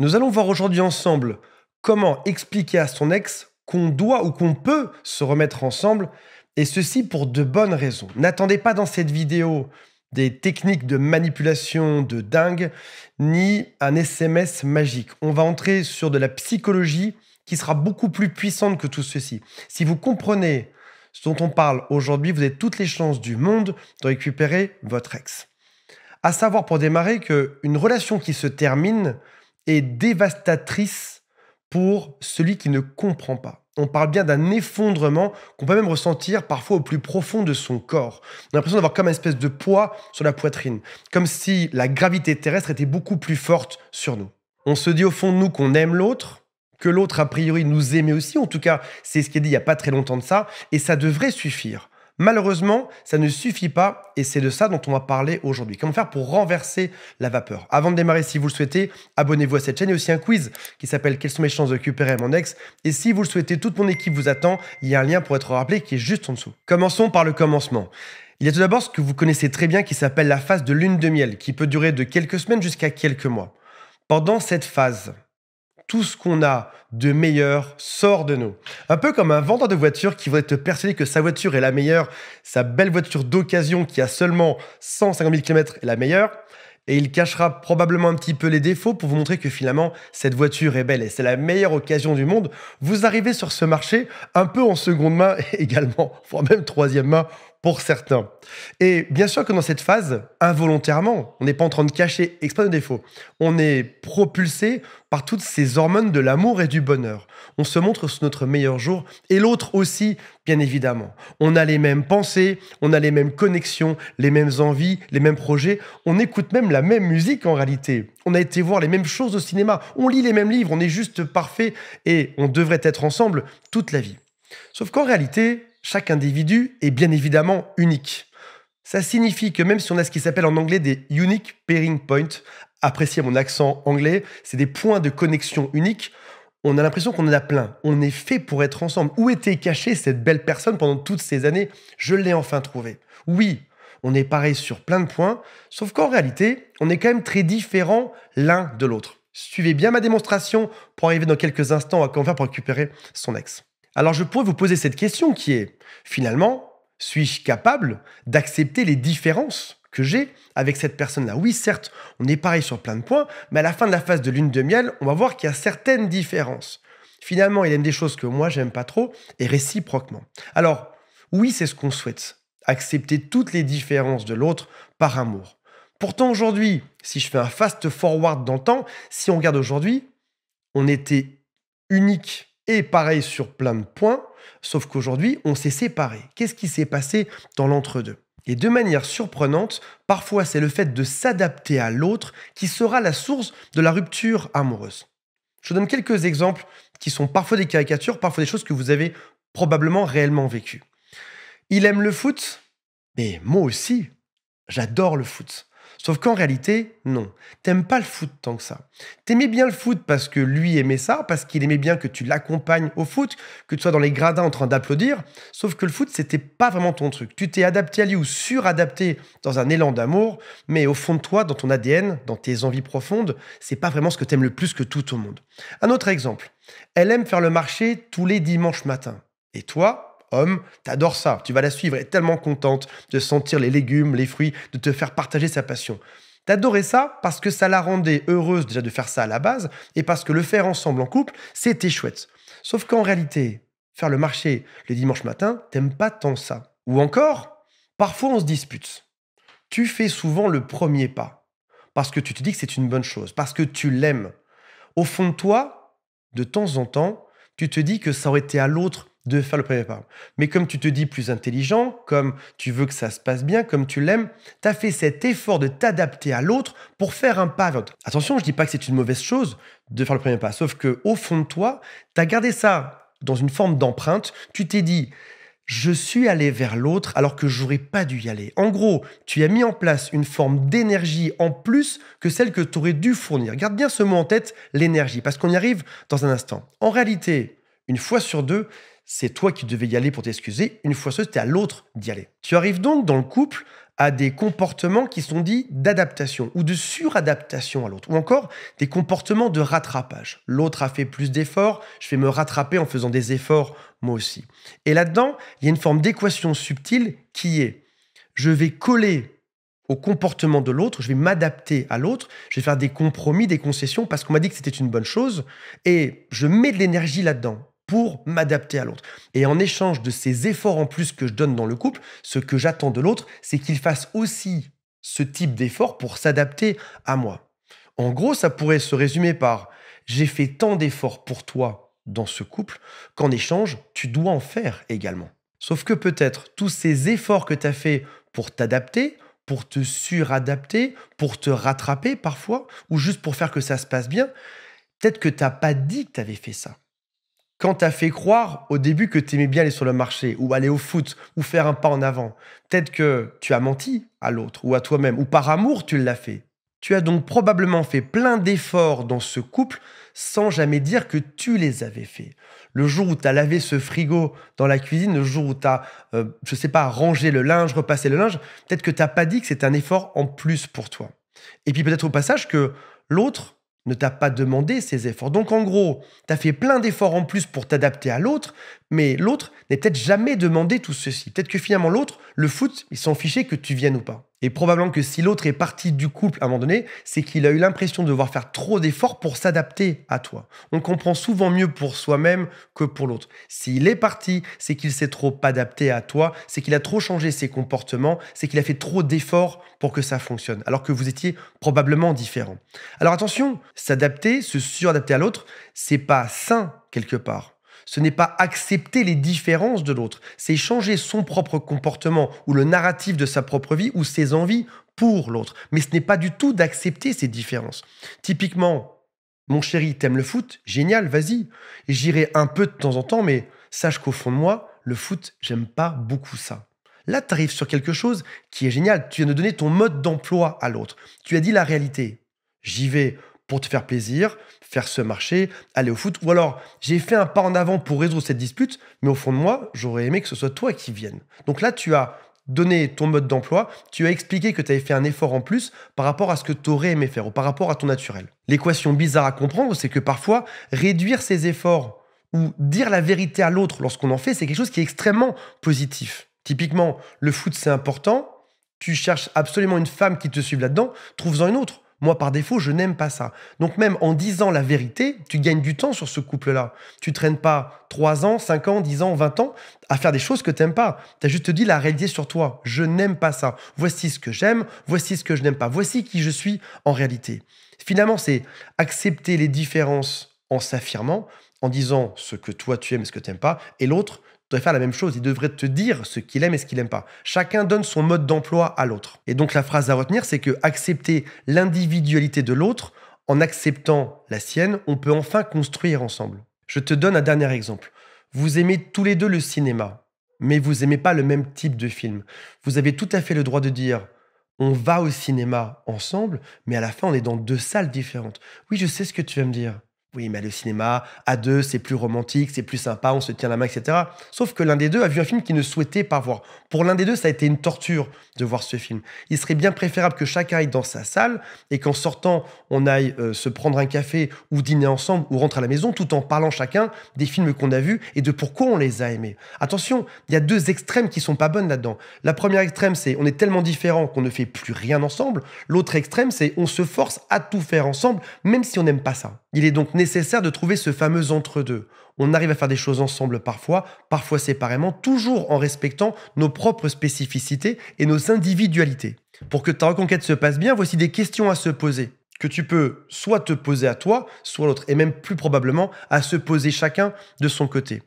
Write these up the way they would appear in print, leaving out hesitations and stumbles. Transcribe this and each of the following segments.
Nous allons voir aujourd'hui ensemble comment expliquer à son ex qu'on doit ou qu'on peut se remettre ensemble, et ceci pour de bonnes raisons. N'attendez pas dans cette vidéo des techniques de manipulation de dingue, ni un SMS magique. On va entrer sur de la psychologie qui sera beaucoup plus puissante que tout ceci. Si vous comprenez ce dont on parle aujourd'hui, vous avez toutes les chances du monde de récupérer votre ex. À savoir pour démarrer qu'une relation qui se termine est dévastatrice pour celui qui ne comprend pas. On parle bien d'un effondrement qu'on peut même ressentir parfois au plus profond de son corps. On a l'impression d'avoir comme une espèce de poids sur la poitrine, comme si la gravité terrestre était beaucoup plus forte sur nous. On se dit au fond de nous qu'on aime l'autre, que l'autre a priori nous aimait aussi, en tout cas c'est ce qui est dit il n'y a pas très longtemps de ça, et ça devrait suffire. Malheureusement, ça ne suffit pas et c'est de ça dont on va parler aujourd'hui. Comment faire pour renverser la vapeur? Avant de démarrer, si vous le souhaitez, abonnez-vous à cette chaîne. Il y a aussi un quiz qui s'appelle « Quelles sont mes chances de récupérer mon ex ?» Et si vous le souhaitez, toute mon équipe vous attend. Il y a un lien pour être rappelé qui est juste en dessous. Commençons par le commencement. Il y a tout d'abord ce que vous connaissez très bien qui s'appelle la phase de lune de miel, qui peut durer de quelques semaines jusqu'à quelques mois. Pendant cette phase, tout ce qu'on a de meilleur sort de nous. Un peu comme un vendeur de voiture qui voudrait te persuader que sa voiture est la meilleure, sa belle voiture d'occasion qui a seulement 150 000 km est la meilleure, et il cachera probablement un petit peu les défauts pour vous montrer que finalement, cette voiture est belle et c'est la meilleure occasion du monde. Vous arrivez sur ce marché un peu en seconde main également, voire même troisième main pour certains. Et bien sûr que dans cette phase, involontairement, on n'est pas en train de cacher exprès nos défauts. On est propulsé par toutes ces hormones de l'amour et du bonheur. On se montre sur notre meilleur jour et l'autre aussi, bien évidemment. On a les mêmes pensées, on a les mêmes connexions, les mêmes envies, les mêmes projets. On écoute même la même musique en réalité. On a été voir les mêmes choses au cinéma. On lit les mêmes livres. On est juste parfait et on devrait être ensemble toute la vie. Sauf qu'en réalité, chaque individu est bien évidemment unique. Ça signifie que même si on a ce qui s'appelle en anglais des unique pairing points, appréciez mon accent anglais, c'est des points de connexion uniques, on a l'impression qu'on en a plein. On est fait pour être ensemble. Où était cachée cette belle personne pendant toutes ces années? Je l'ai enfin trouvée. Oui, on est pareil sur plein de points, sauf qu'en réalité, on est quand même très différents l'un de l'autre. Suivez bien ma démonstration pour arriver dans quelques instants à comment faire pour récupérer son ex. Alors je pourrais vous poser cette question qui est, finalement, suis-je capable d'accepter les différences que j'ai avec cette personne-là? Oui, certes, on est pareil sur plein de points, mais à la fin de la phase de lune de miel, on va voir qu'il y a certaines différences. Finalement, il aime des choses que moi, j'aime pas trop, et réciproquement. Alors, oui, c'est ce qu'on souhaite, accepter toutes les différences de l'autre par amour. Pourtant, aujourd'hui, si je fais un fast-forward dans le temps, si on regarde aujourd'hui, on était unique et pareil sur plein de points, sauf qu'aujourd'hui, on s'est séparés. Qu'est-ce qui s'est passé dans l'entre-deux? Et de manière surprenante, parfois c'est le fait de s'adapter à l'autre qui sera la source de la rupture amoureuse. Je vous donne quelques exemples qui sont parfois des caricatures, parfois des choses que vous avez probablement réellement vécues. Il aime le foot, mais moi aussi, j'adore le foot. Sauf qu'en réalité, non. T'aimes pas le foot tant que ça. T'aimais bien le foot parce que lui aimait ça, parce qu'il aimait bien que tu l'accompagnes au foot, que tu sois dans les gradins en train d'applaudir. Sauf que le foot, c'était pas vraiment ton truc. Tu t'es adapté à lui ou suradapté dans un élan d'amour, mais au fond de toi, dans ton ADN, dans tes envies profondes, c'est pas vraiment ce que t'aimes le plus que tout au monde. Un autre exemple. Elle aime faire le marché tous les dimanches matins. Et toi, homme, t'adores ça, tu vas la suivre, elle est tellement contente de sentir les légumes, les fruits, de te faire partager sa passion. T'adorais ça parce que ça la rendait heureuse déjà de faire ça à la base et parce que le faire ensemble en couple, c'était chouette. Sauf qu'en réalité, faire le marché le dimanche matin, t'aimes pas tant ça. Ou encore, parfois on se dispute. Tu fais souvent le premier pas parce que tu te dis que c'est une bonne chose, parce que tu l'aimes. Au fond de toi, de temps en temps, tu te dis que ça aurait été à l'autre de faire le premier pas. Mais comme tu te dis plus intelligent, comme tu veux que ça se passe bien, comme tu l'aimes, tu as fait cet effort de t'adapter à l'autre pour faire un pas vers l'autre. Attention, je dis pas que c'est une mauvaise chose de faire le premier pas, sauf que au fond de toi, tu as gardé ça dans une forme d'empreinte, tu t'es dit je suis allé vers l'autre alors que j'aurais pas dû y aller. En gros, tu as mis en place une forme d'énergie en plus que celle que tu aurais dû fournir. Garde bien ce mot en tête, l'énergie, parce qu'on y arrive dans un instant. En réalité, une fois sur deux, c'est toi qui devais y aller pour t'excuser. Une fois sur deux, c'était à l'autre d'y aller. Tu arrives donc dans le couple à des comportements qui sont dits d'adaptation ou de suradaptation à l'autre, ou encore des comportements de rattrapage. L'autre a fait plus d'efforts, je vais me rattraper en faisant des efforts moi aussi. Et là-dedans, il y a une forme d'équation subtile qui est je vais coller au comportement de l'autre, je vais m'adapter à l'autre, je vais faire des compromis, des concessions parce qu'on m'a dit que c'était une bonne chose et je mets de l'énergie là-dedans pour m'adapter à l'autre. Et en échange de ces efforts en plus que je donne dans le couple, ce que j'attends de l'autre, c'est qu'il fasse aussi ce type d'effort pour s'adapter à moi. En gros, ça pourrait se résumer par j'ai fait tant d'efforts pour toi dans ce couple qu'en échange, tu dois en faire également. Sauf que peut-être tous ces efforts que tu as fait pour t'adapter, pour te suradapter, pour te rattraper parfois, ou juste pour faire que ça se passe bien, peut-être que tu n'as pas dit que tu avais fait ça. Quand tu as fait croire au début que tu aimais bien aller sur le marché, ou aller au foot, ou faire un pas en avant, peut-être que tu as menti à l'autre, ou à toi-même, ou par amour tu l'as fait. Tu as donc probablement fait plein d'efforts dans ce couple sans jamais dire que tu les avais faits. Le jour où tu as lavé ce frigo dans la cuisine, le jour où tu as, je sais pas, rangé le linge, repassé le linge, peut-être que tu n'as pas dit que c'est un effort en plus pour toi. Et puis peut-être au passage que l'autre ne t'a pas demandé ces efforts. Donc en gros, tu as fait plein d'efforts en plus pour t'adapter à l'autre, mais l'autre n'est peut-être jamais demandé tout ceci. Peut-être que finalement l'autre, le foot, il s'en fichait que tu viennes ou pas. Et probablement que si l'autre est parti du couple à un moment donné, c'est qu'il a eu l'impression de devoir faire trop d'efforts pour s'adapter à toi. On comprend souvent mieux pour soi-même que pour l'autre. S'il est parti, c'est qu'il s'est trop adapté à toi, c'est qu'il a trop changé ses comportements, c'est qu'il a fait trop d'efforts pour que ça fonctionne, alors que vous étiez probablement différents. Alors attention, s'adapter, se suradapter à l'autre, c'est pas sain quelque part. Ce n'est pas accepter les différences de l'autre, c'est changer son propre comportement ou le narratif de sa propre vie ou ses envies pour l'autre. Mais ce n'est pas du tout d'accepter ces différences. Typiquement, mon chéri, t'aimes le foot? Génial, vas-y. J'irai un peu de temps en temps, mais sache qu'au fond de moi, le foot, j'aime pas beaucoup ça. Là, tu arrives sur quelque chose qui est génial. Tu viens de donner ton mode d'emploi à l'autre. Tu as dit la réalité. J'y vais pour te faire plaisir, faire ce marché, aller au foot. Ou alors, j'ai fait un pas en avant pour résoudre cette dispute, mais au fond de moi, j'aurais aimé que ce soit toi qui viennes. Donc là, tu as donné ton mode d'emploi, tu as expliqué que tu avais fait un effort en plus par rapport à ce que tu aurais aimé faire ou par rapport à ton naturel. L'équation bizarre à comprendre, c'est que parfois, réduire ses efforts ou dire la vérité à l'autre lorsqu'on en fait, c'est quelque chose qui est extrêmement positif. Typiquement, le foot, c'est important. Tu cherches absolument une femme qui te suive là-dedans, trouve-en une autre. Moi, par défaut, je n'aime pas ça. Donc même en disant la vérité, tu gagnes du temps sur ce couple-là. Tu traînes pas 3 ans, 5 ans, 10 ans, 20 ans à faire des choses que tu n'aimes pas. Tu as juste dit la réalité sur toi. Je n'aime pas ça. Voici ce que j'aime, voici ce que je n'aime pas. Voici qui je suis en réalité. Finalement, c'est accepter les différences en s'affirmant, en disant ce que toi tu aimes et ce que tu n'aimes pas, et l'autre devrait faire la même chose. Il devrait te dire ce qu'il aime et ce qu'il n'aime pas. Chacun donne son mode d'emploi à l'autre. Et donc la phrase à retenir, c'est que accepter l'individualité de l'autre, en acceptant la sienne, on peut enfin construire ensemble. Je te donne un dernier exemple. Vous aimez tous les deux le cinéma, mais vous n'aimez pas le même type de film. Vous avez tout à fait le droit de dire on va au cinéma ensemble, mais à la fin on est dans 2 salles différentes. Oui, je sais ce que tu vas me dire. Oui, mais le cinéma, à 2, c'est plus romantique, c'est plus sympa, on se tient la main, etc. Sauf que l'un des deux a vu un film qu'il ne souhaitait pas voir. Pour l'un des deux, ça a été une torture de voir ce film. Il serait bien préférable que chacun aille dans sa salle et qu'en sortant, on aille se prendre un café ou dîner ensemble ou rentrer à la maison tout en parlant chacun des films qu'on a vus et de pourquoi on les a aimés. Attention, il y a 2 extrêmes qui sont pas bonnes là-dedans. La première extrême, c'est on est tellement différents qu'on ne fait plus rien ensemble. L'autre extrême, c'est on se force à tout faire ensemble, même si on n'aime pas ça. Il est donc nécessaire de trouver ce fameux entre-deux. On arrive à faire des choses ensemble parfois, parfois séparément, toujours en respectant nos propres spécificités et nos individualités. Pour que ta reconquête se passe bien, voici des questions à se poser, que tu peux soit te poser à toi, soit à l'autre, et même plus probablement à se poser chacun de son côté.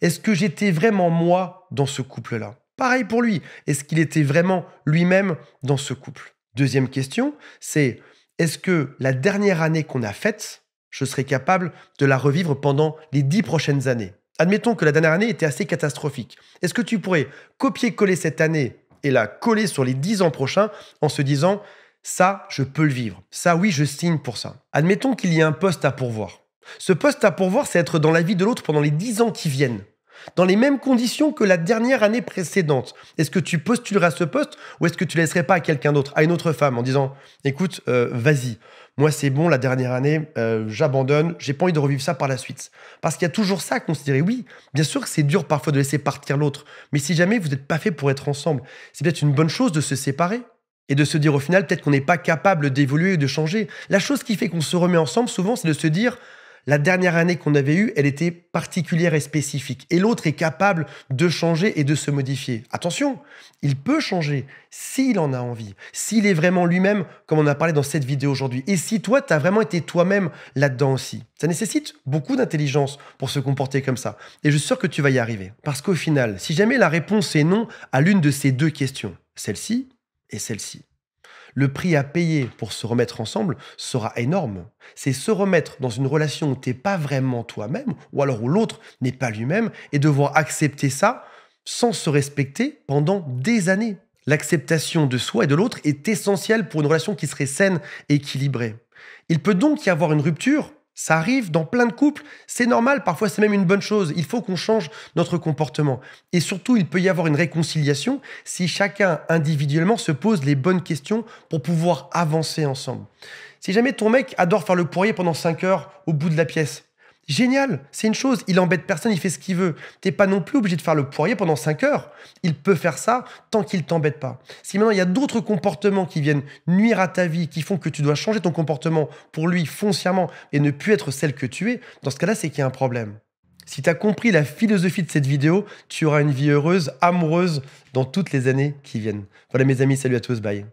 Est-ce que j'étais vraiment moi dans ce couple-là? Pareil pour lui, est-ce qu'il était vraiment lui-même dans ce couple? Deuxième question, c'est est-ce que la dernière année qu'on a faite, je serai capable de la revivre pendant les 10 prochaines années. Admettons que la dernière année était assez catastrophique. Est-ce que tu pourrais copier-coller cette année et la coller sur les 10 ans prochains en se disant « ça, je peux le vivre. Ça, oui, je signe pour ça. » Admettons qu'il y ait un poste à pourvoir. Ce poste à pourvoir, c'est être dans la vie de l'autre pendant les 10 ans qui viennent. dans les mêmes conditions que la dernière année précédente, est-ce que tu postulerais à ce poste ou est-ce que tu laisserais pas à quelqu'un d'autre, à une autre femme, en disant écoute, vas-y, moi c'est bon, la dernière année, j'abandonne, j'ai pas envie de revivre ça par la suite. Parce qu'il y a toujours ça à considérer. Oui, bien sûr que c'est dur parfois de laisser partir l'autre, mais si jamais vous n'êtes pas fait pour être ensemble, c'est peut-être une bonne chose de se séparer et de se dire au final peut-être qu'on n'est pas capable d'évoluer ou de changer. La chose qui fait qu'on se remet ensemble souvent, c'est de se dire la dernière année qu'on avait eue, elle était particulière et spécifique. Et l'autre est capable de changer et de se modifier. Attention, il peut changer s'il en a envie, s'il est vraiment lui-même, comme on a parlé dans cette vidéo aujourd'hui. Et si toi, tu as vraiment été toi-même là-dedans aussi. Ça nécessite beaucoup d'intelligence pour se comporter comme ça. Et je suis sûr que tu vas y arriver. Parce qu'au final, si jamais la réponse est non à l'une de ces deux questions, celle-ci et celle-ci, le prix à payer pour se remettre ensemble sera énorme. C'est se remettre dans une relation où tu n'es pas vraiment toi-même, ou alors où l'autre n'est pas lui-même, et devoir accepter ça sans se respecter pendant des années. L'acceptation de soi et de l'autre est essentielle pour une relation qui serait saine et équilibrée. Il peut donc y avoir une rupture. Ça arrive dans plein de couples, c'est normal, parfois c'est même une bonne chose. Il faut qu'on change notre comportement. Et surtout, il peut y avoir une réconciliation si chacun individuellement se pose les bonnes questions pour pouvoir avancer ensemble. Si jamais ton mec adore faire le poirier pendant 5 heures au bout de la pièce, génial, c'est une chose, il embête personne, il fait ce qu'il veut. T'es pas non plus obligé de faire le poirier pendant 5 heures. Il peut faire ça tant qu'il t'embête pas. Si maintenant il y a d'autres comportements qui viennent nuire à ta vie, qui font que tu dois changer ton comportement pour lui foncièrement et ne plus être celle que tu es, dans ce cas-là, c'est qu'il y a un problème. Si tu as compris la philosophie de cette vidéo, tu auras une vie heureuse, amoureuse dans toutes les années qui viennent. Voilà mes amis, salut à tous, bye.